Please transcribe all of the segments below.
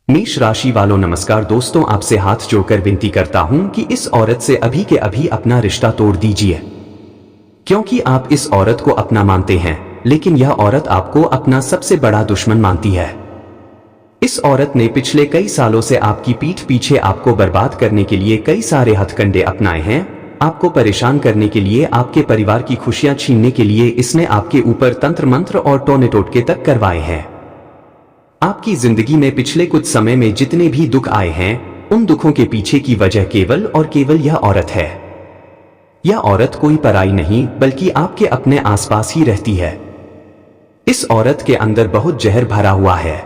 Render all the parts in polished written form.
मेष राशि वालों नमस्कार दोस्तों, आपसे हाथ जोड़कर विनती करता हूं कि इस औरत से अभी के अभी अपना रिश्ता तोड़ दीजिए, क्योंकि आप इस औरत को अपना मानते हैं, लेकिन यह औरत आपको अपना सबसे बड़ा दुश्मन मानती है। इस औरत ने पिछले कई सालों से आपकी पीठ पीछे आपको बर्बाद करने के लिए कई सारे हथकंडे अपनाए हैं। आपको परेशान करने के लिए, आपके परिवार की खुशियां छीनने के लिए इसने आपके ऊपर तंत्र मंत्र और टोने टोटके तक करवाए हैं। आपकी जिंदगी में पिछले कुछ समय में जितने भी दुख आए हैं, उन दुखों के पीछे की वजह केवल और केवल यह औरत है। यह औरत कोई पराई नहीं, बल्कि आपके अपने आसपास ही रहती है। इस औरत के अंदर बहुत जहर भरा हुआ है।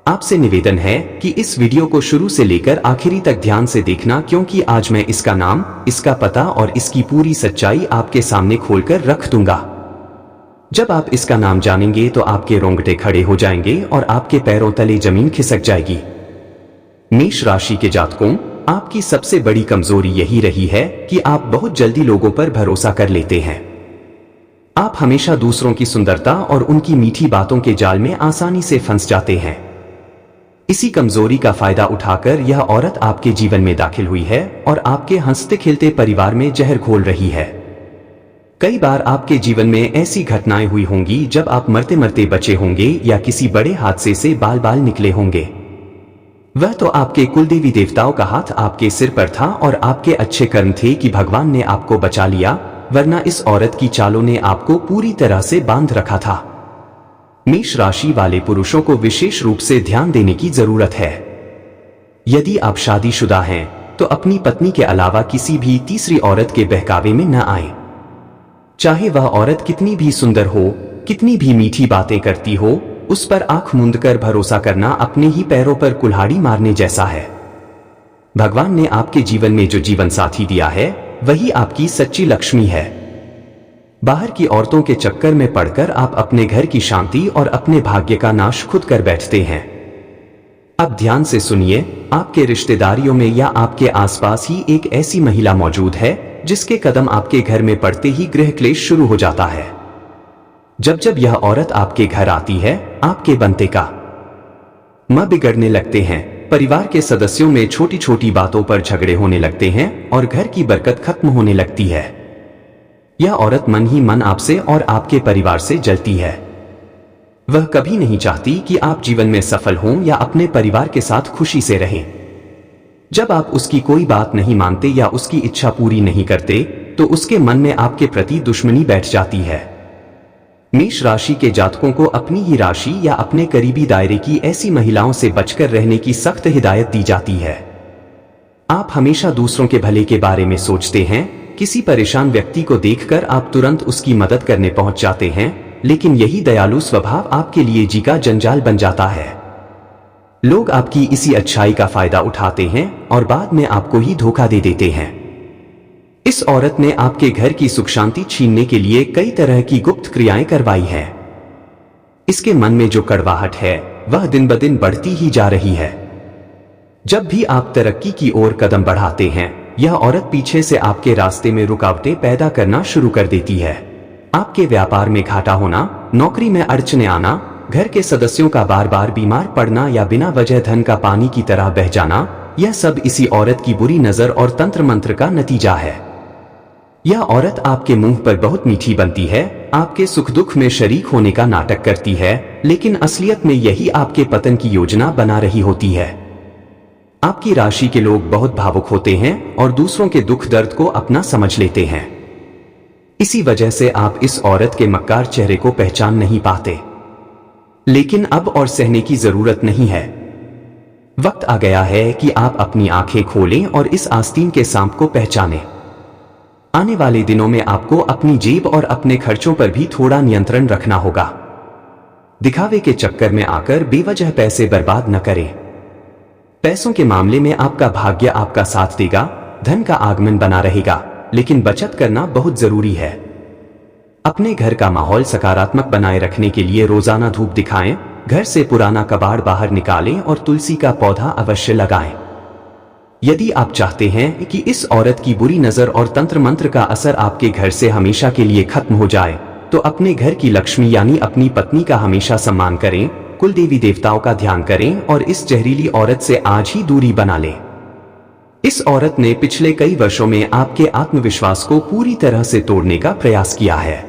आपसे निवेदन है कि इस वीडियो को शुरू से लेकर आखिरी तक ध्यान से देखना, क्योंकि आज मैं इसका नाम, इसका पता और इसकी पूरी सच्चाई आपके सामने खोलकर रख दूंगा। जब आप इसका नाम जानेंगे तो आपके रोंगटे खड़े हो जाएंगे और आपके पैरों तले जमीन खिसक जाएगी। मेष राशि के जातकों, आपकी सबसे बड़ी कमजोरी यही रही है कि आप बहुत जल्दी लोगों पर भरोसा कर लेते हैं। आप हमेशा दूसरों की सुंदरता और उनकी मीठी बातों के जाल में आसानी से फंस जाते हैं। इसी कमजोरी का फायदा उठाकर यह औरत आपके जीवन में दाखिल हुई है और आपके हंसते खेलते परिवार में जहर घोल रही है। कई बार आपके जीवन में ऐसी घटनाएं हुई होंगी जब आप मरते मरते बचे होंगे या किसी बड़े हादसे से बाल बाल निकले होंगे। वह तो आपके कुलदेवी देवताओं का हाथ आपके सिर पर था और आपके अच्छे कर्म थे कि भगवान ने आपको बचा लिया, वरना इस औरत की चालों ने आपको पूरी तरह से बांध रखा था। मेष राशि वाले पुरुषों को विशेष रूप से ध्यान देने की जरूरत है। यदि आप शादीशुदा हैं तो अपनी पत्नी के अलावा किसी भी तीसरी औरत के बहकावे में न आए। चाहे वह औरत कितनी भी सुंदर हो, कितनी भी मीठी बातें करती हो, उस पर आंख मूंदकर भरोसा करना अपने ही पैरों पर कुल्हाड़ी मारने जैसा है। भगवान ने आपके जीवन में जो जीवन साथी दिया है, वही आपकी सच्ची लक्ष्मी है। बाहर की औरतों के चक्कर में पड़कर आप अपने घर की शांति और अपने भाग्य का नाश खुद कर बैठते हैं। अब ध्यान से सुनिए, आपके रिश्तेदारियों में या आपके आसपास ही एक ऐसी महिला मौजूद है जिसके कदम आपके घर में पड़ते ही गृह क्लेश शुरू हो जाता है। जब जब यह औरत आपके घर आती है, आपके बनते का मां बिगड़ने लगते हैं। परिवार के सदस्यों में छोटी छोटी बातों पर झगड़े होने लगते हैं और घर की बरकत खत्म होने लगती है। यह औरत मन ही मन आपसे और आपके परिवार से जलती है। वह कभी नहीं चाहती कि आप जीवन में सफल हों या अपने परिवार के साथ खुशी से रहें। जब आप उसकी कोई बात नहीं मानते या उसकी इच्छा पूरी नहीं करते, तो उसके मन में आपके प्रति दुश्मनी बैठ जाती है। मेष राशि के जातकों को अपनी ही राशि या अपने करीबी दायरे की ऐसी महिलाओं से बचकर रहने की सख्त हिदायत दी जाती है। आप हमेशा दूसरों के भले के बारे में सोचते हैं। किसी परेशान व्यक्ति को देखकर आप तुरंत उसकी मदद करने पहुंच जाते हैं, लेकिन यही दयालु स्वभाव आपके लिए जी का जंजाल बन जाता है। लोग आपकी इसी अच्छाई का फायदा उठाते हैं और बाद में आपको ही धोखा दे देते हैं। इस औरत ने आपके घर की सुख शांति छीनने के लिए कई तरह की गुप्त क्रियाएं करवाई हैं। इसके मन में जो कड़वाहट है, वह दिन ब दिन बढ़ती ही जा रही है। जब भी आप तरक्की की ओर कदम बढ़ाते हैं, यह औरत पीछे से आपके रास्ते में रुकावटें पैदा करना शुरू कर देती है। आपके व्यापार में घाटा होना, नौकरी में अड़चने आना, घर के सदस्यों का बार बार बीमार पड़ना या बिना वजह धन का पानी की तरह बह जाना, यह सब इसी औरत की बुरी नजर और तंत्र मंत्र का नतीजा है। यह औरत आपके मुंह पर बहुत मीठी बनती है, आपके सुख दुख में शरीक होने का नाटक करती है, लेकिन असलियत में यही आपके पतन की योजना बना रही होती है। आपकी राशि के लोग बहुत भावुक होते हैं और दूसरों के दुख दर्द को अपना समझ लेते हैं। इसी वजह से आप इस औरत के मक्कार चेहरे को पहचान नहीं पाते। लेकिन अब और सहने की जरूरत नहीं है। वक्त आ गया है कि आप अपनी आंखें खोलें और इस आस्तीन के सांप को पहचानें। आने वाले दिनों में आपको अपनी जेब और अपने खर्चों पर भी थोड़ा नियंत्रण रखना होगा। दिखावे के चक्कर में आकर बेवजह पैसे बर्बाद न करें। पैसों के मामले में आपका भाग्य आपका साथ देगा, धन का आगमन बना रहेगा, लेकिन बचत करना बहुत जरूरी है। अपने घर का माहौल सकारात्मक बनाए रखने के लिए रोजाना धूप दिखाएं, घर से पुराना कबाड़ बाहर निकालें और तुलसी का पौधा अवश्य लगाएं। यदि आप चाहते हैं कि इस औरत की बुरी नजर और तंत्र मंत्र का असर आपके घर से हमेशा के लिए खत्म हो जाए, तो अपने घर की लक्ष्मी यानी अपनी पत्नी का हमेशा सम्मान करें, कुल देवी देवताओं का ध्यान करें और इस जहरीली औरत से आज ही दूरी बना लें। इस औरत ने पिछले कई वर्षों में आपके आत्मविश्वास को पूरी तरह से तोड़ने का प्रयास किया है।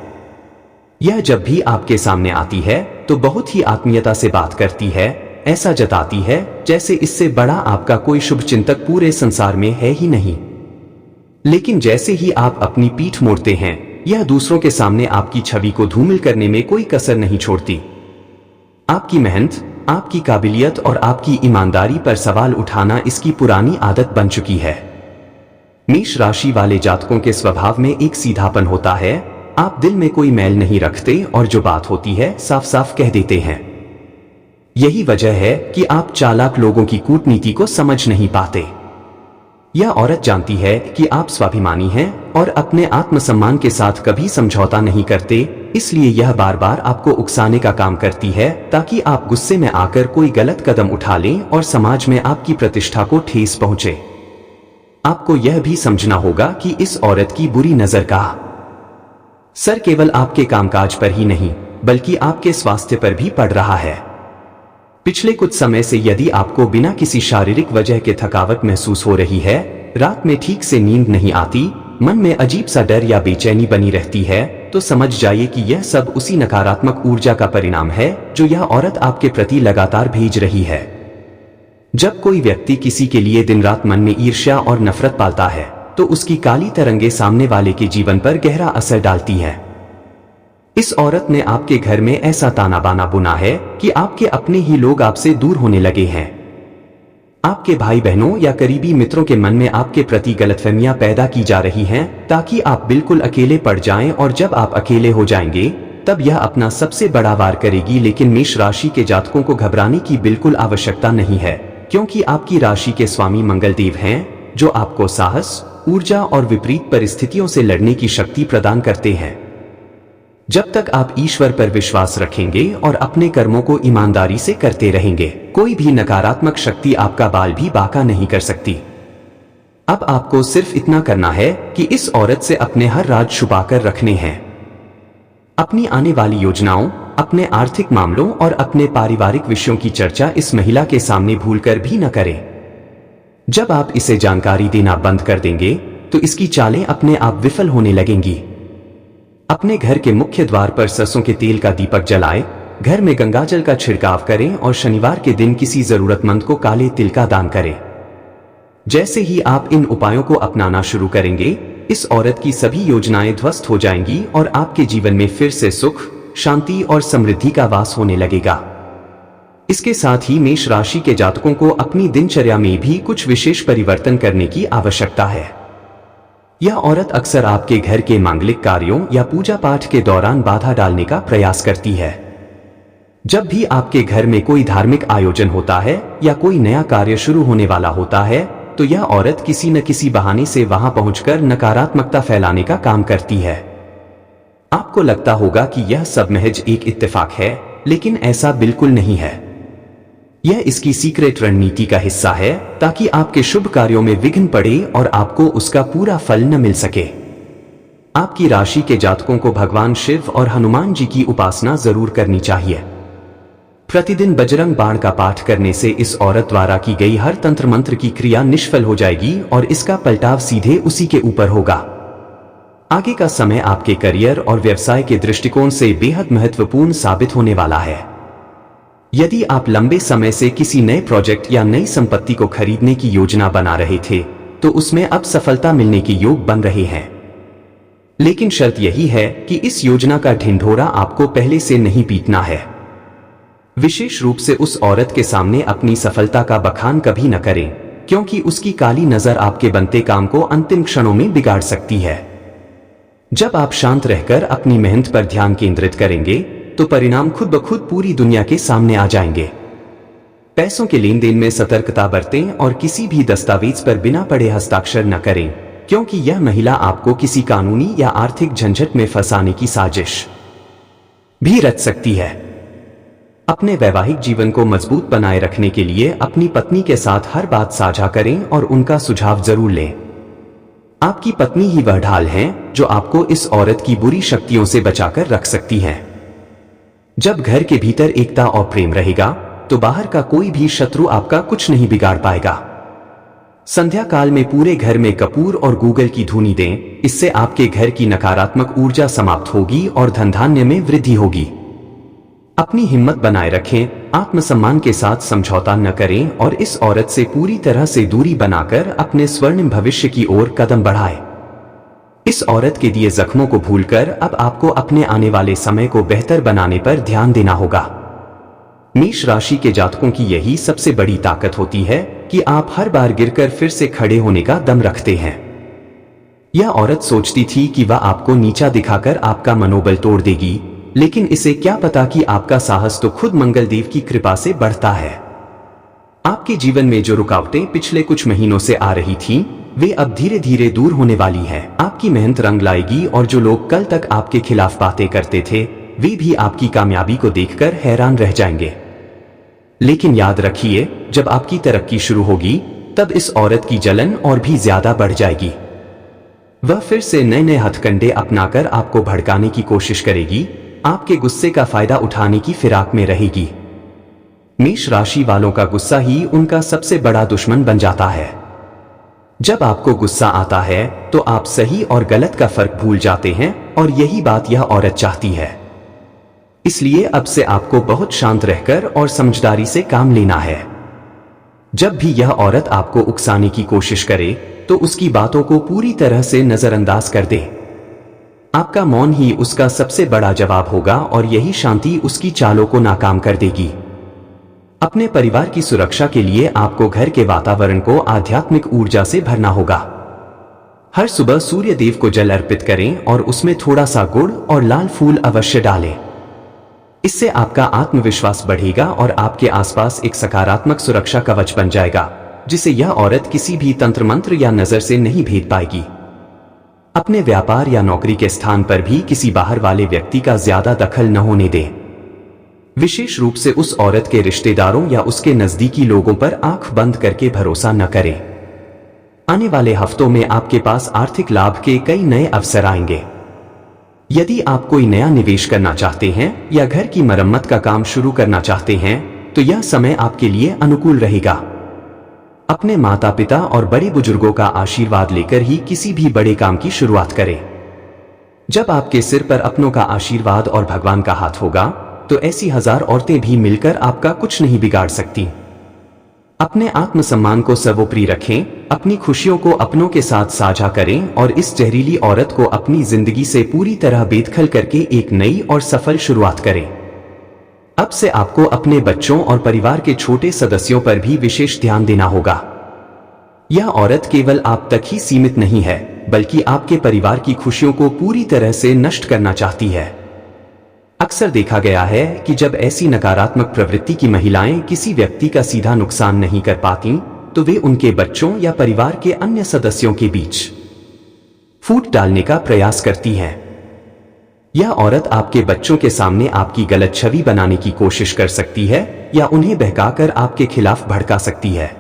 यह जब भी आपके सामने आती है तो बहुत ही आत्मीयता से बात करती है, ऐसा जताती है जैसे इससे बड़ा आपका कोई शुभ चिंतक पूरे संसार में है ही नहीं। लेकिन जैसे ही आप अपनी पीठ मोड़ते हैं, यह दूसरों के सामने आपकी छवि को धूमिल करने में कोई कसर नहीं छोड़ती। आपकी मेहनत, आपकी काबिलियत और आपकी ईमानदारी पर सवाल उठाना इसकी पुरानी आदत बन चुकी है। मेष राशि वाले जातकों के स्वभाव में एक सीधापन होता है। आप दिल में कोई मैल नहीं रखते और जो बात होती है साफ साफ कह देते हैं। यही वजह है कि आप चालाक लोगों की कूटनीति को समझ नहीं पाते। यह औरत जानती है कि आप स्वाभिमानी हैं और अपने आत्मसम्मान के साथ कभी समझौता नहीं करते, इसलिए यह बार बार आपको उकसाने का काम करती है ताकि आप गुस्से में आकर कोई गलत कदम उठा लें और समाज में आपकी प्रतिष्ठा को ठेस पहुंचे। आपको यह भी समझना होगा कि इस औरत की बुरी नजर का असर केवल आपके कामकाज पर ही नहीं बल्कि आपके स्वास्थ्य पर भी पड़ रहा है। पिछले कुछ समय से यदि आपको बिना किसी शारीरिक वजह के थकावट महसूस हो रही है, रात में ठीक से नींद नहीं आती, मन में अजीब सा डर या बेचैनी बनी रहती है, तो समझ जाइए कि यह सब उसी नकारात्मक ऊर्जा का परिणाम है जो यह औरत आपके प्रति लगातार भेज रही है। जब कोई व्यक्ति किसी के लिए दिन रात मन में ईर्ष्या और नफरत पालता है तो उसकी काली तरंगे सामने वाले के जीवन पर गहरा असर डालती है। इस औरत ने आपके घर में ऐसा ताना बाना बुना है कि आपके अपने ही लोग आपसे दूर होने लगे हैं। आपके भाई बहनों या करीबी मित्रों के मन में आपके प्रति गलतफहमियां पैदा की जा रही हैं ताकि आप बिल्कुल अकेले पड़ जाएं, और जब आप अकेले हो जाएंगे तब यह अपना सबसे बड़ा वार करेगी। लेकिन मेष राशि के जातकों को घबराने की बिल्कुल आवश्यकता नहीं है, क्योंकि आपकी राशि के स्वामी मंगलदेव हैं जो आपको साहस, ऊर्जा और विपरीत परिस्थितियों से लड़ने की शक्ति प्रदान करते हैं। जब तक आप ईश्वर पर विश्वास रखेंगे और अपने कर्मों को ईमानदारी से करते रहेंगे, कोई भी नकारात्मक शक्ति आपका बाल भी बांका नहीं कर सकती। अब आपको सिर्फ इतना करना है कि इस औरत से अपने हर राज छुपाकर रखने हैं। अपनी आने वाली योजनाओं, अपने आर्थिक मामलों और अपने पारिवारिक विषयों की चर्चा इस महिला के सामने भूलकर भी न करें। जब आप इसे जानकारी देना बंद कर देंगे तो इसकी चालें अपने आप विफल होने लगेंगी। अपने घर के मुख्य द्वार पर सरसों के तेल का दीपक जलाएं, घर में गंगाजल का छिड़काव करें और शनिवार के दिन किसी जरूरतमंद को काले तिल का दान करें। जैसे ही आप इन उपायों को अपनाना शुरू करेंगे, इस औरत की सभी योजनाएं ध्वस्त हो जाएंगी और आपके जीवन में फिर से सुख, शांति और समृद्धि का वास होने लगेगा। इसके साथ ही मेष राशि के जातकों को अपनी दिनचर्या में भी कुछ विशेष परिवर्तन करने की आवश्यकता है। यह औरत अक्सर आपके घर के मांगलिक कार्यों या पूजा पाठ के दौरान बाधा डालने का प्रयास करती है। जब भी आपके घर में कोई धार्मिक आयोजन होता है या कोई नया कार्य शुरू होने वाला होता है, तो यह औरत किसी न किसी बहाने से वहां पहुंचकर नकारात्मकता फैलाने का काम करती है। आपको लगता होगा कि यह सब महज एक इत्तेफाक है, लेकिन ऐसा बिल्कुल नहीं है। यह इसकी सीक्रेट रणनीति का हिस्सा है ताकि आपके शुभ कार्यों में विघ्न पड़े और आपको उसका पूरा फल न मिल सके। आपकी राशि के जातकों को भगवान शिव और हनुमान जी की उपासना जरूर करनी चाहिए। प्रतिदिन बजरंग बाण का पाठ करने से इस औरत द्वारा की गई हर तंत्र मंत्र की क्रिया निष्फल हो जाएगी और इसका पलटाव सीधे उसी के ऊपर होगा। आगे का समय आपके करियर और व्यवसाय के दृष्टिकोण से बेहद महत्वपूर्ण साबित होने वाला है। यदि आप लंबे समय से किसी नए प्रोजेक्ट या नई संपत्ति को खरीदने की योजना बना रहे थे, तो उसमें अब सफलता मिलने के योग बन रहे हैं। लेकिन शर्त यही है कि इस योजना का ढिंढोरा आपको पहले से नहीं पीटना है। विशेष रूप से उस औरत के सामने अपनी सफलता का बखान कभी न करें, क्योंकि उसकी काली नजर आपके बनते काम को अंतिम क्षणों में बिगाड़ सकती है। जब आप शांत रहकर अपनी मेहनत पर ध्यान केंद्रित करेंगे तो परिणाम खुद ब खुद पूरी दुनिया के सामने आ जाएंगे। पैसों के लेन देन में सतर्कता बरतें और किसी भी दस्तावेज पर बिना पढ़े हस्ताक्षर न करें, क्योंकि यह महिला आपको किसी कानूनी या आर्थिक झंझट में फंसाने की साजिश भी रच सकती है। अपने वैवाहिक जीवन को मजबूत बनाए रखने के लिए अपनी पत्नी के साथ हर बात साझा करें और उनका सुझाव जरूर लें। आपकी पत्नी ही वह ढाल है जो आपको इस औरत की बुरी शक्तियों से बचाकर रख सकती है। जब घर के भीतर एकता और प्रेम रहेगा तो बाहर का कोई भी शत्रु आपका कुछ नहीं बिगाड़ पाएगा। संध्या काल में पूरे घर में कपूर और गूगल की धूनी दें, इससे आपके घर की नकारात्मक ऊर्जा समाप्त होगी और धन धान्य में वृद्धि होगी। अपनी हिम्मत बनाए रखें, आत्मसम्मान के साथ समझौता न करें और इस औरत से पूरी तरह से दूरी बनाकर अपने स्वर्णिम भविष्य की ओर कदम बढ़ाएं। इस औरत के दिए जख्मों को भूलकर अब आपको अपने आने वाले समय को बेहतर बनाने पर ध्यान देना होगा। मेष राशि के जातकों की यही सबसे बड़ी ताकत होती है कि आप हर बार गिरकर फिर से खड़े होने का दम रखते हैं। यह औरत सोचती थी कि वह आपको नीचा दिखाकर आपका मनोबल तोड़ देगी, लेकिन इसे क्या पता कि आपका साहस तो खुद मंगलदेव की कृपा से बढ़ता है। आपके जीवन में जो रुकावटें पिछले कुछ महीनों से आ रही थीं, वे अब धीरे धीरे दूर होने वाली हैं। आपकी मेहनत रंग लाएगी और जो लोग कल तक आपके खिलाफ बातें करते थे, वे भी आपकी कामयाबी को देखकर हैरान रह जाएंगे। लेकिन याद रखिए, जब आपकी तरक्की शुरू होगी तब इस औरत की जलन और भी ज्यादा बढ़ जाएगी। वह फिर से नए नए हथकंडे अपनाकर आपको भड़काने की कोशिश करेगी, आपके गुस्से का फायदा उठाने की फिराक में रहेगी। मेष राशि वालों का गुस्सा ही उनका सबसे बड़ा दुश्मन बन जाता है। जब आपको गुस्सा आता है तो आप सही और गलत का फर्क भूल जाते हैं और यही बात यह औरत चाहती है। इसलिए अब से आपको बहुत शांत रहकर और समझदारी से काम लेना है। जब भी यह औरत आपको उकसाने की कोशिश करे तो उसकी बातों को पूरी तरह से नजरअंदाज कर दे। आपका मौन ही उसका सबसे बड़ा जवाब होगा और यही शांति उसकी चालों को नाकाम कर देगी। अपने परिवार की सुरक्षा के लिए आपको घर के वातावरण को आध्यात्मिक ऊर्जा से भरना होगा। हर सुबह सूर्य देव को जल अर्पित करें और उसमें थोड़ा सा गुड़ और लाल फूल अवश्य डालें। इससे आपका आत्मविश्वास बढ़ेगा और आपके आसपास एक सकारात्मक सुरक्षा कवच बन जाएगा, जिसे यह औरत किसी भी तंत्र मंत्र या नजर से नहीं भेद पाएगी। अपने व्यापार या नौकरी के स्थान पर भी किसी बाहर वाले व्यक्ति का ज्यादा दखल न होने दें। विशेष रूप से उस औरत के रिश्तेदारों या उसके नजदीकी लोगों पर आंख बंद करके भरोसा न करें। आने वाले हफ्तों में आपके पास आर्थिक लाभ के कई नए अवसर आएंगे। यदि आप कोई नया निवेश करना चाहते हैं या घर की मरम्मत का काम शुरू करना चाहते हैं तो यह समय आपके लिए अनुकूल रहेगा। अपने माता पिता और बड़े बुजुर्गों का आशीर्वाद लेकर ही किसी भी बड़े काम की शुरुआत करें। जब आपके सिर पर अपनों का आशीर्वाद और भगवान का हाथ होगा तो ऐसी हजार औरतें भी मिलकर आपका कुछ नहीं बिगाड़ सकती। अपने आत्मसम्मान को सर्वोपरि रखें, अपनी खुशियों को अपनों के साथ साझा करें और इस जहरीली औरत को अपनी जिंदगी से पूरी तरह बेदखल करके एक नई और सफल शुरुआत करें। अब से आपको अपने बच्चों और परिवार के छोटे सदस्यों पर भी विशेष ध्यान देना होगा। यह औरत केवल आप तक ही सीमित नहीं है, बल्कि आपके परिवार की खुशियों को पूरी तरह से नष्ट करना चाहती है। अक्सर देखा गया है कि जब ऐसी नकारात्मक प्रवृत्ति की महिलाएं किसी व्यक्ति का सीधा नुकसान नहीं कर पाती तो वे उनके बच्चों या परिवार के अन्य सदस्यों के बीच फूट डालने का प्रयास करती हैं। यह औरत आपके बच्चों के सामने आपकी गलत छवि बनाने की कोशिश कर सकती है या उन्हें बहकाकर आपके खिलाफ भड़का सकती है।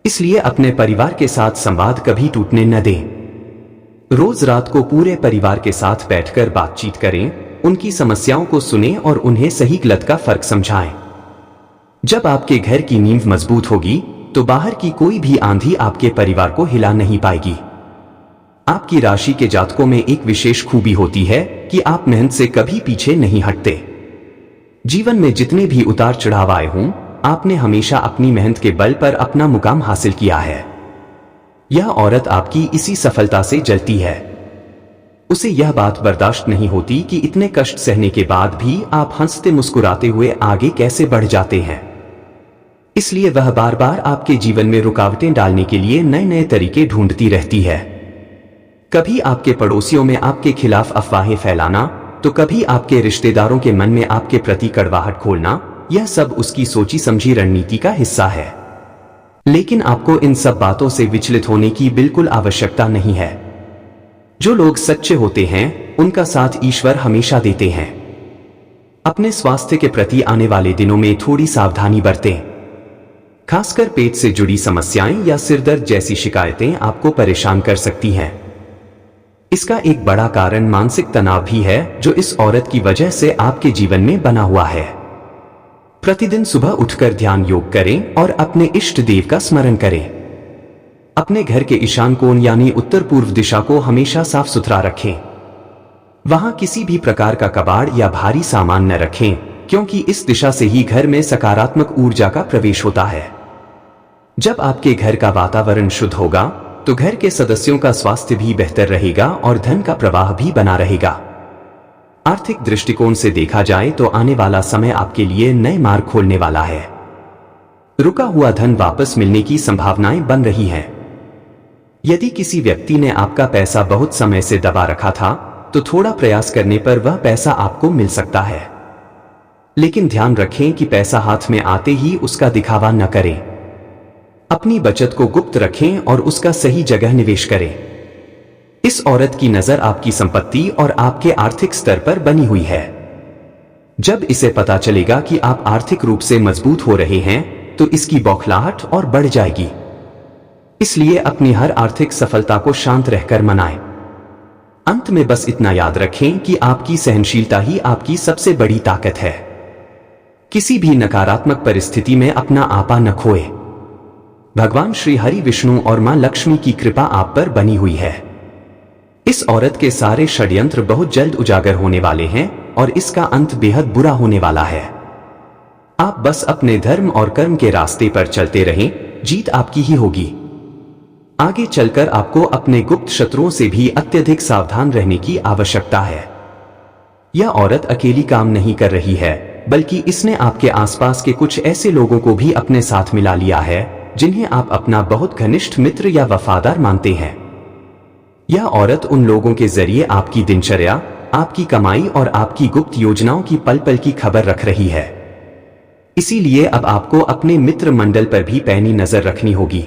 इसलिए अपने परिवार के साथ संवाद कभी टूटने न दें। रोज रात को पूरे परिवार के साथ बैठकर बातचीत करें, उनकी समस्याओं को सुनें और उन्हें सही गलत का फर्क समझाएं। जब आपके घर की नींव मजबूत होगी तो बाहर की कोई भी आंधी आपके परिवार को हिला नहीं पाएगी। आपकी राशि के जातकों में एक विशेष खूबी होती है कि आप मेहनत से कभी पीछे नहीं हटते। जीवन में जितने भी उतार चढ़ाव आए हों, आपने हमेशा अपनी मेहनत के बल पर अपना मुकाम हासिल किया है। यह औरत आपकी इसी सफलता से जलती है। उसे यह बात बर्दाश्त नहीं होती कि इतने कष्ट सहने के बाद भी आप हंसते मुस्कुराते हुए आगे कैसे बढ़ जाते हैं। इसलिए वह बार बार आपके जीवन में रुकावटें डालने के लिए नए नए तरीके ढूंढती रहती है। कभी आपके पड़ोसियों में आपके खिलाफ अफवाहें फैलाना, तो कभी आपके रिश्तेदारों के मन में आपके प्रति कड़वाहट खोलना, यह सब उसकी सोची समझी रणनीति का हिस्सा है। लेकिन आपको इन सब बातों से विचलित होने की बिल्कुल आवश्यकता नहीं है। जो लोग सच्चे होते हैं उनका साथ ईश्वर हमेशा देते हैं। अपने स्वास्थ्य के प्रति आने वाले दिनों में थोड़ी सावधानी बरतें। खासकर पेट से जुड़ी समस्याएं या सिरदर्द जैसी शिकायतें आपको परेशान कर सकती हैं। इसका एक बड़ा कारण मानसिक तनाव भी है जो इस औरत की वजह से आपके जीवन में बना हुआ है। प्रतिदिन सुबह उठकर ध्यान योग करें और अपने इष्ट देव का स्मरण करें। अपने घर के ईशान कोण यानी उत्तर पूर्व दिशा को हमेशा साफ सुथरा रखें। वहां किसी भी प्रकार का कबाड़ या भारी सामान न रखें, क्योंकि इस दिशा से ही घर में सकारात्मक ऊर्जा का प्रवेश होता है। जब आपके घर का वातावरण शुद्ध होगा तो घर के सदस्यों का स्वास्थ्य भी बेहतर रहेगा और धन का प्रवाह भी बना रहेगा। आर्थिक दृष्टिकोण से देखा जाए तो आने वाला समय आपके लिए नए मार्ग खोलने वाला है। रुका हुआ धन वापस मिलने की संभावनाएं बन रही हैं। यदि किसी व्यक्ति ने आपका पैसा बहुत समय से दबा रखा था तो थोड़ा प्रयास करने पर वह पैसा आपको मिल सकता है। लेकिन ध्यान रखें कि पैसा हाथ में आते ही उसका दिखावा न करें। अपनी बचत को गुप्त रखें और उसका सही जगह निवेश करें। इस औरत की नजर आपकी संपत्ति और आपके आर्थिक स्तर पर बनी हुई है। जब इसे पता चलेगा कि आप आर्थिक रूप से मजबूत हो रहे हैं तो इसकी बौखलाहट और बढ़ जाएगी। इसलिए अपनी हर आर्थिक सफलता को शांत रहकर मनाएं। अंत में बस इतना याद रखें कि आपकी सहनशीलता ही आपकी सबसे बड़ी ताकत है। किसी भी नकारात्मक परिस्थिति में अपना आपा न खोए। भगवान श्री हरि विष्णु और मां लक्ष्मी की कृपा आप पर बनी हुई है। इस औरत के सारे षड्यंत्र बहुत जल्द उजागर होने वाले हैं और इसका अंत बेहद बुरा होने वाला है। आप बस अपने धर्म और कर्म के रास्ते पर चलते रहें, जीत आपकी ही होगी। आगे चलकर आपको अपने गुप्त शत्रुओं से भी अत्यधिक सावधान रहने की आवश्यकता है। यह औरत अकेली काम नहीं कर रही है, बल्कि इसने आपके आसपास के कुछ ऐसे लोगों को भी अपने साथ मिला लिया है जिन्हें आप अपना बहुत घनिष्ठ मित्र या वफादार मानते हैं। यह औरत उन लोगों के जरिए आपकी दिनचर्या, आपकी कमाई और आपकी गुप्त योजनाओं की पल पल की खबर रख रही है। इसीलिए अब आपको अपने मित्र मंडल पर भी पैनी नजर रखनी होगी।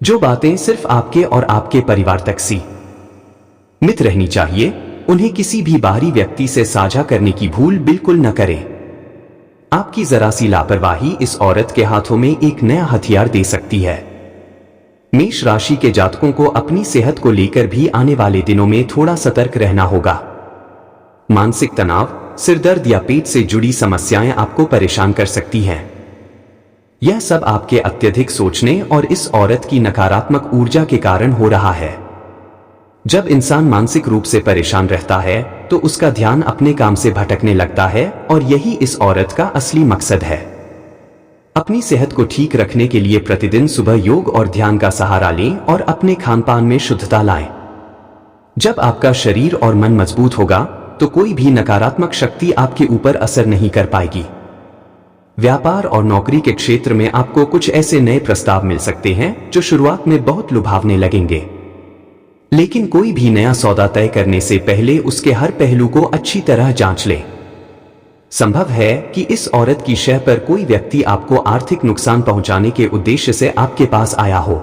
जो बातें सिर्फ आपके और आपके परिवार तक सीमित रहनी चाहिए, उन्हें किसी भी बाहरी व्यक्ति से साझा करने की भूल बिल्कुल न करें। आपकी जरा सी लापरवाही इस औरत के हाथों में एक नया हथियार दे सकती है। मेष राशि के जातकों को अपनी सेहत को लेकर भी आने वाले दिनों में थोड़ा सतर्क रहना होगा। मानसिक तनाव, सिरदर्द या पेट से जुड़ी समस्याएं आपको परेशान कर सकती हैं। यह सब आपके अत्यधिक सोचने और इस औरत की नकारात्मक ऊर्जा के कारण हो रहा है। जब इंसान मानसिक रूप से परेशान रहता है तो उसका ध्यान अपने काम से भटकने लगता है और यही इस औरत का असली मकसद है। अपनी सेहत को ठीक रखने के लिए प्रतिदिन सुबह योग और ध्यान का सहारा लें और अपने खानपान में शुद्धता लाएं। जब आपका शरीर और मन मजबूत होगा तो कोई भी नकारात्मक शक्ति आपके ऊपर असर नहीं कर पाएगी। व्यापार और नौकरी के क्षेत्र में आपको कुछ ऐसे नए प्रस्ताव मिल सकते हैं जो शुरुआत में बहुत लुभावने लगेंगे, लेकिन कोई भी नया सौदा तय करने से पहले उसके हर पहलू को अच्छी तरह जांच लें। संभव है कि इस औरत की शय पर कोई व्यक्ति आपको आर्थिक नुकसान पहुंचाने के उद्देश्य से आपके पास आया हो।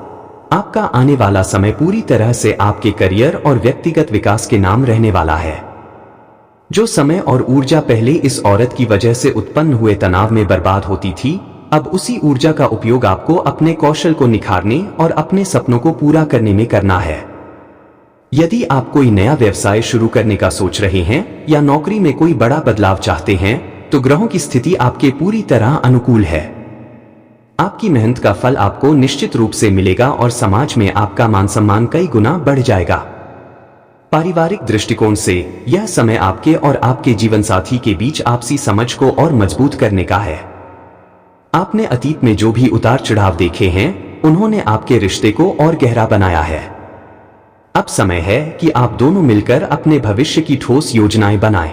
आपका आने वाला समय पूरी तरह से आपके करियर और व्यक्तिगत विकास के नाम रहने वाला है। जो समय और ऊर्जा पहले इस औरत की वजह से उत्पन्न हुए तनाव में बर्बाद होती थी, अब उसी ऊर्जा का उपयोग आपको अपने कौशल को निखारने और अपने सपनों को पूरा करने में करना है। यदि आप कोई नया व्यवसाय शुरू करने का सोच रहे हैं या नौकरी में कोई बड़ा बदलाव चाहते हैं तो ग्रहों की स्थिति आपके पूरी तरह अनुकूल है। आपकी मेहनत का फल आपको निश्चित रूप से मिलेगा और समाज में आपका मान सम्मान कई गुना बढ़ जाएगा। पारिवारिक दृष्टिकोण से यह समय आपके और आपके जीवन साथी के बीच आपसी समझ को और मजबूत करने का है। आपने अतीत में जो भी उतार चढ़ाव देखे हैं, उन्होंने आपके रिश्ते को और गहरा बनाया है। अब समय है कि आप दोनों मिलकर अपने भविष्य की ठोस योजनाएं बनाएं।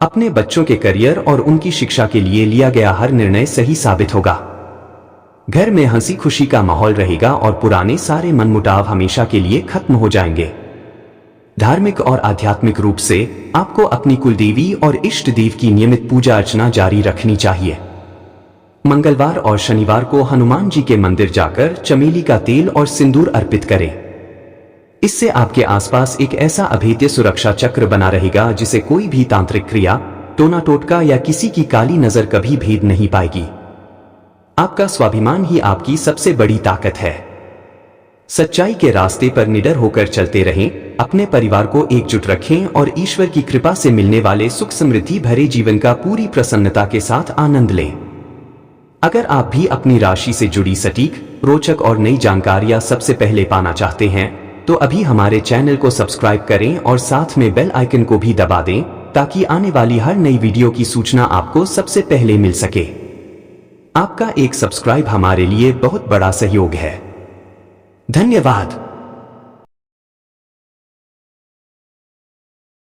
अपने बच्चों के करियर और उनकी शिक्षा के लिए लिया गया हर निर्णय सही साबित होगा। घर में हंसी खुशी का माहौल रहेगा और पुराने सारे मनमुटाव हमेशा के लिए खत्म हो जाएंगे। धार्मिक और आध्यात्मिक रूप से आपको अपनी कुलदेवी और इष्ट देव की नियमित पूजा अर्चना जारी रखनी चाहिए। मंगलवार और शनिवार को हनुमान जी के मंदिर जाकर चमेली का तेल और सिंदूर अर्पित करें। इससे आपके आसपास एक ऐसा अभेद्य सुरक्षा चक्र बना रहेगा जिसे कोई भी तांत्रिक क्रिया, टोना टोटका या किसी की काली नजर कभी भेद नहीं पाएगी। आपका स्वाभिमान ही आपकी सबसे बड़ी ताकत है। सच्चाई के रास्ते पर निडर होकर चलते रहें, अपने परिवार को एकजुट रखें और ईश्वर की कृपा से मिलने वाले सुख समृद्धि भरे जीवन का पूरी प्रसन्नता के साथ आनंद लें। अगर आप भी अपनी राशि से जुड़ी सटीक, रोचक और नई जानकारियां सबसे पहले पाना चाहते हैं तो अभी हमारे चैनल को सब्सक्राइब करें और साथ में बेल आइकन को भी दबा दें ताकि आने वाली हर नई वीडियो की सूचना आपको सबसे पहले मिल सके। आपका एक सब्सक्राइब हमारे लिए बहुत बड़ा सहयोग है। धन्यवाद।